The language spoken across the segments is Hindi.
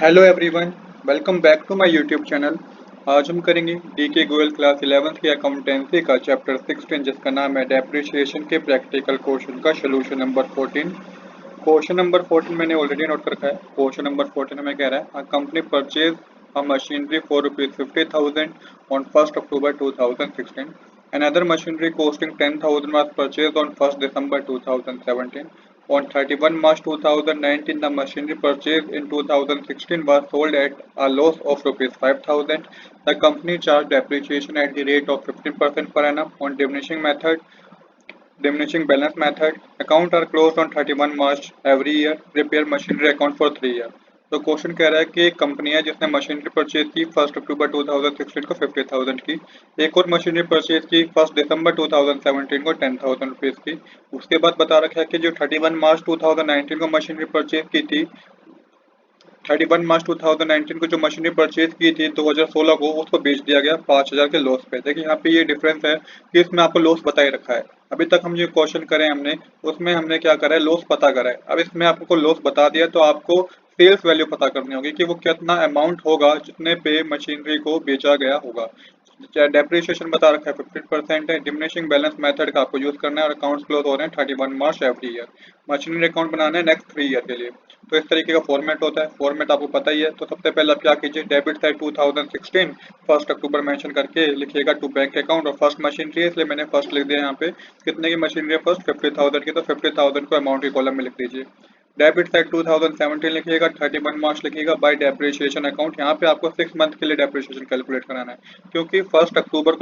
Hello everyone, welcome back to my YouTube channel. आज हम करेंगे डीके गोयल क्लास 11th की अकाउंटेंसी का चैप्टर 16 जिसका नाम है डेप्रिसिएशन के प्रैक्टिकल क्वेश्चन का सोल्यूशन नंबर 14। क्वेश्चन नंबर 14 मैंने ऑलरेडी नोट कर रखा है। क्वेश्चन नंबर 14 में कह रहा है a company purchase a machinery for ₹50,000 on 1st October 2016। Another machinery costing 10,000 was purchased on 1st December 2017. On 31 March 2019, the machinery purchased in 2016 was sold at a loss of ₹5,000. The company charged depreciation at the rate of 15% per annum on diminishing balance method. Accounts are closed on 31 March every year. Repair machinery account for 3 years. तो क्वेश्चन कह रहा है कि एक कंपनी है जिसने मशीनरी परचेज की 1 अक्टूबर 2016 को 50,000 की, एक और मशीनरी परचेज की 1 दिसंबर 2017 को 10,000 रुपीज़ की। उसके बाद बता रखा है कि जो 31 मार्च 2019 को मशीनरी परचेज की थी, 31 मार्च 2019 को जो मशीनरी परचेज की थी 2016 को, उसको बेच दिया गया 5,000 के लॉस पे। देखिए यहाँ पे ये डिफरेंस है कि इसमें आपको लॉस बता ही रखा है। अभी तक हम जो क्वेश्चन करें हमने, उसमें हमने क्या करा है, लॉस पता करा है। अब इसमें आपको लॉस बता दिया तो आपको सेल्स वैल्यू पता करनी होगी कि वो कितना अमाउंट होगा जितने पे मशीनरी को बेचा गया होगा। डेप्रिसिएशन बता रखा है 15% है। डिमिनिशिंग बैलेंस मेथड का आपको यूज करना है और अकाउंट्स क्लोज हो रहे हैं 31 March every year. Machinery account बनाना है नेक्स्ट 3 ईयर के लिए। तो इस तरीके का फॉर्मेट होता है। फॉर्मेट आपको पता ही है। तो सबसे पहले आप क्या कीजिए, debit side 2016 first October mention करके लिखिएगा टू बैंक अकाउंट, और फर्स्ट मशीनरी है इसलिए मैंने फर्स्ट लिख दिया यहाँ पे। कितने की मशीनरी है फर्स्ट, 50,000 की, तो 50,000 को अमाउंट के कॉलम में लिख दीजिए। डेबिट साइड 2017 लिखिएगा, 31 मार्च लिखिएगा बाय डेप्रिसिएशन अकाउंट। यहाँ पे आपको 6 मंथ के लिए डेप्रिसिएशन कैलकुलेट कराना है, क्योंकि फर्स्ट अक्टूबर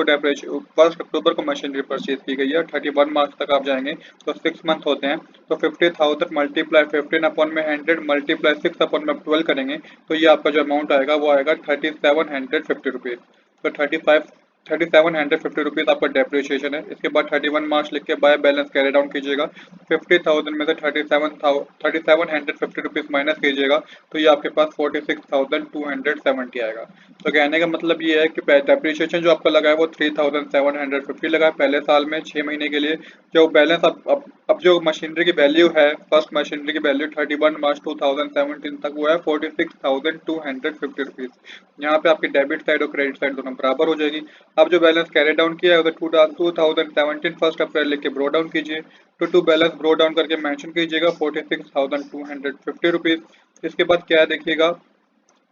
को मशीनरी परचेज की गई है, 31 मार्च तक आप जाएंगे तो 6 मंथ होते हैं। तो 50,000 मल्टीप्लाई 15 अपॉन में 100 मल्टीप्लाई 6 अपॉन में 12 करेंगे तो ये आपका जो अमाउंट आएगा वो आएगा 3750 रुपीज़। तो 3750 रुपीज़ आपका डेप्रिसिएशन है। इसके बाद 31 मार्च लिख के बाय बैलेंस कैरी डाउन कीजिएगा। 50,000 में से 3750 रुपीज़ माइनस कीजिएगा तो ये आपके पास 46,270 आएगा। तो कहने का मतलब ये है कि डेप्रिसिएशन जो आपका लगा है वो 3,750 लगा है पहले साल में 6 महीने के लिए। जो बैलेंस अब जो मशीनरी की वैल्यू है, फर्स्ट मशीनरी की वैल्यू 31 मार्च 2017 तक वो है 46,250 रुपीज़। यहाँ पे आपकी डेबिट साइड और क्रेडिट साइड दोनों बराबर हो जाएगी। अब जो बैलेंस कैरी डाउन किया है उधर 2017 फर्स्ट अप्रैल लिख के ब्रो डाउन कीजिए। टू बैलेंस ब्रो डाउन करके मेंशन कीजिएगा 46,250 रुपीज़। इसके बाद क्या देखिएगा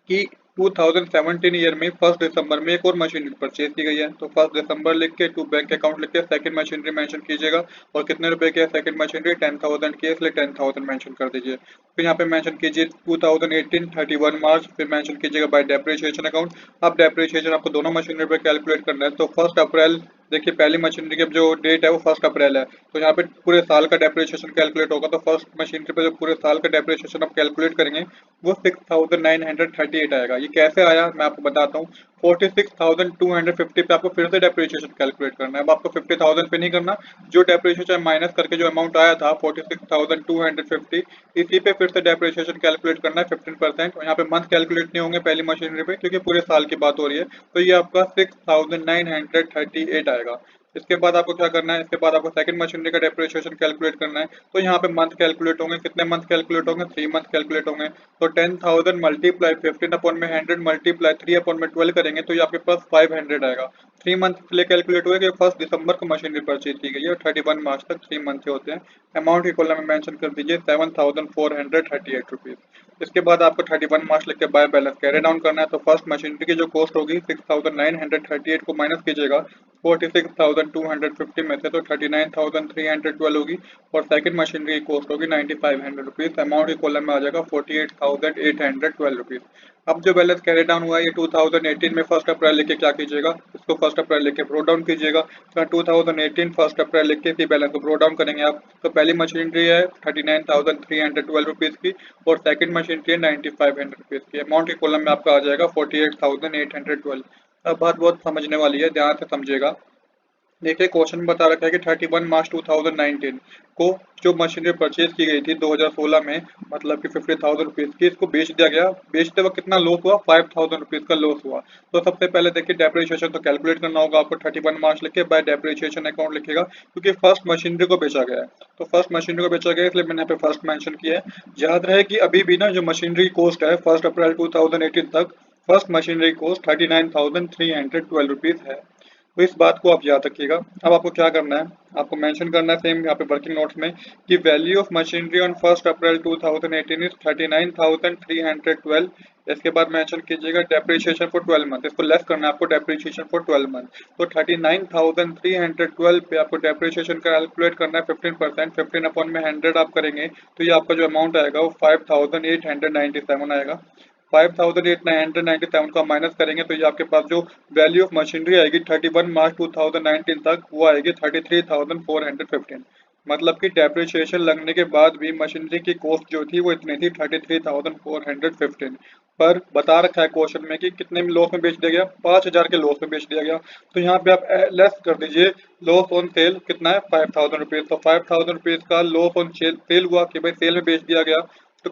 कि 2017 ईयर में 1 दिसंबर में एक और मशीनरी परचेज की गई है। तो 1 दिसंबर लिख के टू बैंक अकाउंट लिख के सेकंड मशीनरी मेंशन कीजिएगा, और कितने रुपए की है सेकंड मशीनरी, 10,000 की है इसलिए 10,000 मेंशन कर दीजिए। फिर यहाँ पे मेंशन कीजिए 2018 31 मार्च, फिर मेंशन कीजिएगा बाय डेप्रिसिएशन अकाउंट। अब डेप्रिसिएशन आपको दोनों मशीनरी पे कैलकुलेट करना है। तो 1 अप्रैल, देखिए पहली मशीनरी की जो डेट है वो 1 अप्रैल है, तो यहाँ पे पूरे साल का डेप्रिसिएशन कैलकुलेट होगा। तो फर्स्ट मशीनरी पे जो पूरे साल का डेप्रिसिएशन आप कैलकुलेट करेंगे वो 6,938 आएगा। ये कैसे आया मैं आपको बताता हूँ। 46,250 पे आपको फिर से डेप्रिसिएशन कैलकुलेट करना है। अब आपको 50,000 पे नहीं करना, जो डेप्रिसिएशन माइनस करके जो अमाउंट आया था 46,250, इसी पे फिर से डेप्रिसिएशन कैलकुलेट करना है 15%। और यहाँ पे मंथ कैलकुलेट नहीं होंगे पहली मशीनरी पे क्योंकि पूरे साल की बात हो रही है। तो ये आपका 6,938 आएगा। इसके बाद आपको क्या करना है, इसके बाद आपको सेकंड मशीनरी का डेप्रिसिएशन कैलकुलेट करना है। तो यहाँ पे मंथ कैलकुलेट होंगे, कितने मंथ कैलकुलेट होंगे, 3 मंथ कैलकुलेट होंगे। तो 10,000 मल्टीप्लाई 15 अपॉन में 100 मल्टीप्लाई 3 अपॉन में 12 करेंगे तो ये आपके पास 500 आएगा। 3 मंथ के लिए कैलकुलेट हुए कि 1 दिसंबर को मशीनरी परचेज की गई है और 31 मार्च तक 3 मंथ के होते हैं। अमाउंट की कॉलम में मेंशन कर दीजिए 7,438 रुपीज़। इसके बाद आपको 31 मार्च लिख के बाय बैलेंस कैरी डाउन करना है। तो फर्स्ट मशीनरी की जो कॉस्ट होगी 6,938 को माइनस कीजिएगा 46,250 में से, तो 39,312 होगी, और सेकंड मशीनरी की कॉस्ट होगी 9,500 रुपीज़। अमाउंट की कॉलम में आ जाएगा 48,812 रुपीज़। अब जो बैलेंस कैरी डाउन हुआ है ये 2018 में 1 अप्रैल लिख के क्या कीजिएगा, इसको 1 अप्रैल लिख के ब्रो डाउन कीजिएगा। तो 2018 1 अप्रैल लिख के इसी बैलेंस को ब्रो डाउन करेंगे आप। तो पहली मशीनरी है 39,312 रुपीज़ की, और सेकंड मशीनरी है 9,500 रुपीज़ की। अमाउंट के कॉलम में आपका आ जाएगा 48,812। अब बात बहुत समझने वाली है, ध्यान से समझिएगा। देखिए क्वेश्चन बता रखा है कि 31 मार्च 2019 को जो मशीनरी परचेज की गई थी 2016 में, मतलब कि 50,000 रुपीज़ की, इसको बेच दिया गया। बेचते वक्त कितना लॉस हुआ? 5,000 रुपीज़ का लॉस हुआ। तो सबसे पहले देखिए डेप्रिसिएशन तो कैलकुलेट करना होगा आपको। 31 मार्च लिख के बाय डेप्रिसिएशन अकाउंट लिखेगा, क्योंकि फर्स्ट मशीनरी को बेचा गया है। तो फर्स्ट मशीनरी को बेचा गया है, इसलिए मैंने यहाँ पे फर्स्ट मेंशन किया है। याद रहे कि अभी भी ना जो मशीनरी कॉस्ट है 1 अप्रैल 2018 तक, फर्स्ट मशीनरी कॉस्ट 39,312 रुपीज़ है। तो इस बात को आप याद रखिएगा। अब आपको क्या करना है, आपको मेंशन करना है सेम यहाँ पे वर्किंग नोट्स में कि value of machinery on 1 April 2018 is 39,312। इसके बाद मेंशन कीजिएगा डेप्रिसिएशन फॉर 12 मंथ, इसको लेस करना है आपको, डेप्रिसिएशन फॉर 12 मंथ। तो 39,312 पे आपको डेप्रिसिएशन का कैलकुलेट करना है 15%, 15 अपॉन में 100 आप करेंगे तो ये आपका जो अमाउंट आएगा वो 5,897 आएगा। 5,897 का माइनस करेंगे तो ये आपके पास जो वैल्यू ऑफ मशीनरी आएगी 31 मार्च 2019 तक, वो आएगी 33,415। मतलब कि डेप्रिसिएशन लगने के बाद भी मशीनरी की कॉस्ट जो थी वो इतनी थी 33,415। पर बता रखा है क्वेश्चन में कि कितने में लॉस में बेच दिया गया, 5,000 के लॉस में बेच दिया गया। तो यहाँ पे आप लेस कर दीजिए, लॉस ऑन सेल कितना है? 5,000 रुपीज। तो 5,000 रुपीज का लॉस ऑन सेल हुआ कि भाई सेल में बेच दिया गया। तो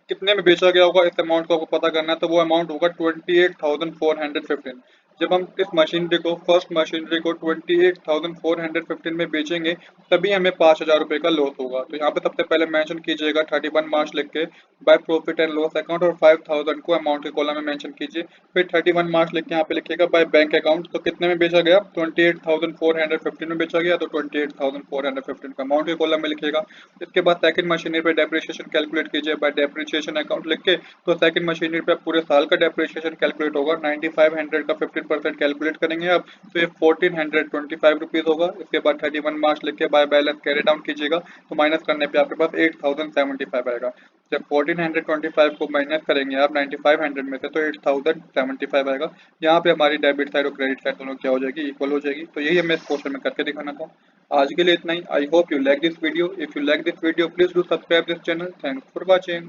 कितने में बेचा गया होगा, इस अमाउंट को आपको पता करना है। तो वो अमाउंट होगा 28,415। जब हम इस मशीनरी को, फर्स्ट मशीनरी को 28,415 में बेचेंगे तभी हमें 5,000 रुपये का लॉस होगा। तो यहाँ पे सबसे पहले मेंशन कीजिएगा 31 मार्च लिख के by profit and loss account, और 5,000 को अमाउंट के कॉलम में मेंशन कीजिए। फिर 31 मार्च लिख के यहाँ पे लिखिएगा बाय बैंक अकाउंट। तो कितने में बेचा गया? 28,415 में बेचा गया। तो 28,415 का अमाउंट के कॉलम में लिखिएगा। इसके बाद सेकंड मशीनरी पे डेप्रिसिएशन कैलकुलेट कीजिए बाय डेप्रिसिएशन अकाउंट लिख के। तो सेकंड मशीनरी पे पूरे साल का डेप्रिसिएशन कैलकुलेट होगा। 9500 का 15% कैलकुलेट करेंगे आप, तो ये 1425 रुपीज होगा। इसके बाद 31 मार्च लिख के बाय बैलेंस कैरी डाउन कीजिएगा, तो माइनस करने पे आपके पास 8,075 आएगा। जब 1425 को माइनस करेंगे आप 9500 में से, तो 8,075 आएगा। यहाँ पे हमारी डेबिट साइड और क्रेडिट साइड दोनों क्या हो जाएगी? इक्वल हो जाएगी। तो यही हमें इस क्वेश्चन में करके दिखाना था। आज के लिए इतना ही। I hope you like this video. If you like this video please do subscribe this channel. Thanks for watching.